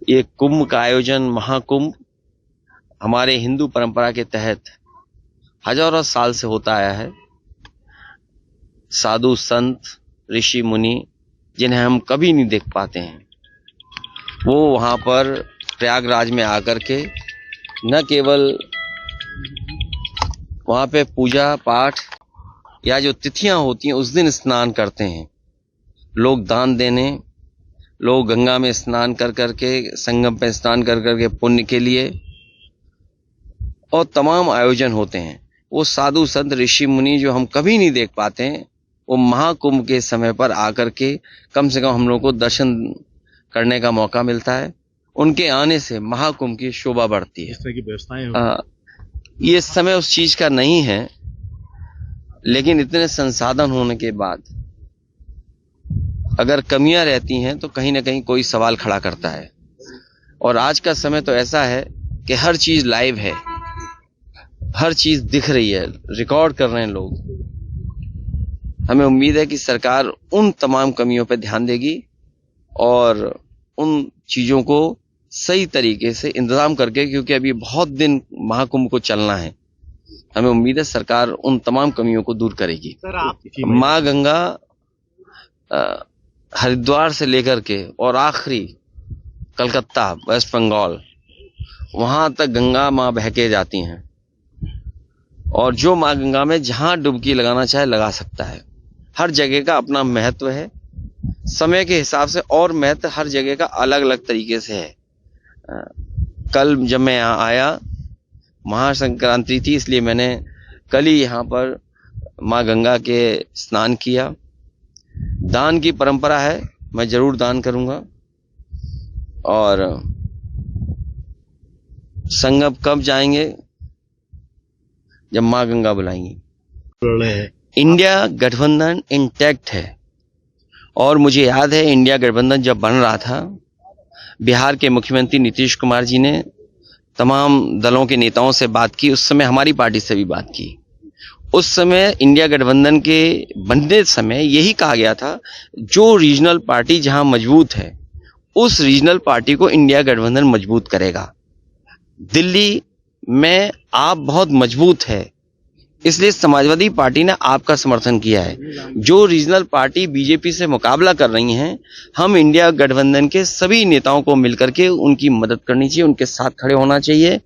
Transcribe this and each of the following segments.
ये कुंभ का आयोजन, महाकुंभ, हमारे हिंदू परंपरा के तहत हजारों साल से होता आया है। साधु संत, ऋषि मुनि, जिन्हें हम कभी नहीं देख पाते हैं, वो वहाँ पर प्रयागराज में आकर के न केवल वहाँ पे पूजा पाठ या जो तिथियां होती हैं उस दिन स्नान करते हैं। लोग दान देने, लोग गंगा में स्नान कर करके, संगम पे स्नान कर करके पुण्य के लिए, और तमाम आयोजन होते हैं। वो साधु संत ऋषि मुनि जो हम कभी नहीं देख पाते हैं, वो महाकुंभ के समय पर आकर के कम से कम हम लोग को दर्शन करने का मौका मिलता है। उनके आने से महाकुंभ की शोभा बढ़ती है। इस तरह की व्यवस्थाएं ये समय उस चीज का नहीं है, लेकिन इतने संसाधन होने के बाद अगर कमियां रहती हैं तो कहीं ना कहीं कोई सवाल खड़ा करता है। और आज का समय तो ऐसा है कि हर चीज लाइव है, हर चीज दिख रही है, रिकॉर्ड कर रहे हैं लोग। हमें उम्मीद है कि सरकार उन तमाम कमियों पर ध्यान देगी और उन चीजों को सही तरीके से इंतजाम करके, क्योंकि अभी बहुत दिन महाकुंभ को चलना है, हमें उम्मीद है सरकार उन तमाम कमियों को दूर करेगी। सर, आप माँ गंगा हरिद्वार से लेकर के और आखिरी कलकत्ता, वेस्ट बंगाल, वहां तक गंगा माँ बह के जाती हैं। और जो माँ गंगा में जहां डुबकी लगाना चाहे लगा सकता है। हर जगह का अपना महत्व है, समय के हिसाब से, और महत्व हर जगह का अलग अलग तरीके से है। कल जब मैं यहाँ आया, महासंक्रांति थी, इसलिए मैंने कल ही यहाँ पर माँ गंगा के स्नान किया। दान की परंपरा है, मैं जरूर दान करूंगा। और संगम कब जाएंगे? जब माँ गंगा बुलाएंगी। इंडिया गठबंधन इंटैक्ट है, और मुझे याद है इंडिया गठबंधन जब बन रहा था, बिहार के मुख्यमंत्री नीतीश कुमार जी ने तमाम दलों के नेताओं से बात की। उस समय हमारी पार्टी से भी बात की। उस समय इंडिया गठबंधन के बनते समय यही कहा गया था, जो रीजनल पार्टी जहां मजबूत है, उस रीजनल पार्टी को इंडिया गठबंधन मजबूत करेगा। दिल्ली में आप बहुत मजबूत है, इसलिए समाजवादी पार्टी ने आपका समर्थन किया है। जो रीजनल पार्टी बीजेपी से मुकाबला कर रही हैं, हम इंडिया गठबंधन के सभी नेताओं को मिलकर के उनकी मदद करनी चाहिए, उनके साथ खड़े होना चाहिए।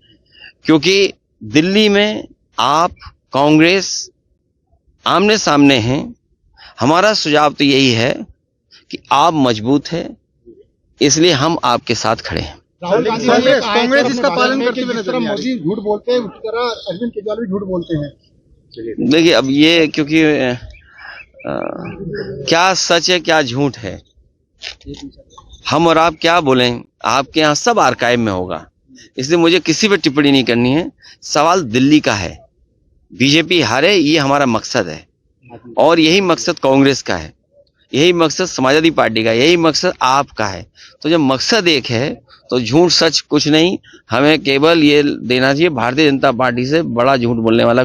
क्योंकि दिल्ली में आप कांग्रेस आमने सामने हैं। हमारा सुझाव तो यही है कि आप मजबूत हैं, इसलिए हम आपके साथ खड़े हैं। राहुल गांधी कांग्रेस इसका पालन करते हुए नजर, मोदी झूठ बोलते हैं, उसी तरह अरविंद केजरीवाल भी झूठ बोलते हैं। देखिए, अब ये क्योंकि क्या सच है क्या झूठ है, हम और आप क्या बोलें, आपके यहाँ सब आर्काइव में होगा, इसलिए मुझे किसी पे टिप्पणी नहीं करनी है। सवाल दिल्ली का है, बीजेपी हारे, ये हमारा मकसद है, और यही मकसद कांग्रेस का है, यही मकसद समाजवादी पार्टी का, यही मकसद आपका है। तो जब मकसद एक है तो झूठ सच कुछ नहीं, हमें केवल ये देना चाहिए, भारतीय जनता पार्टी से बड़ा झूठ बोलने वाला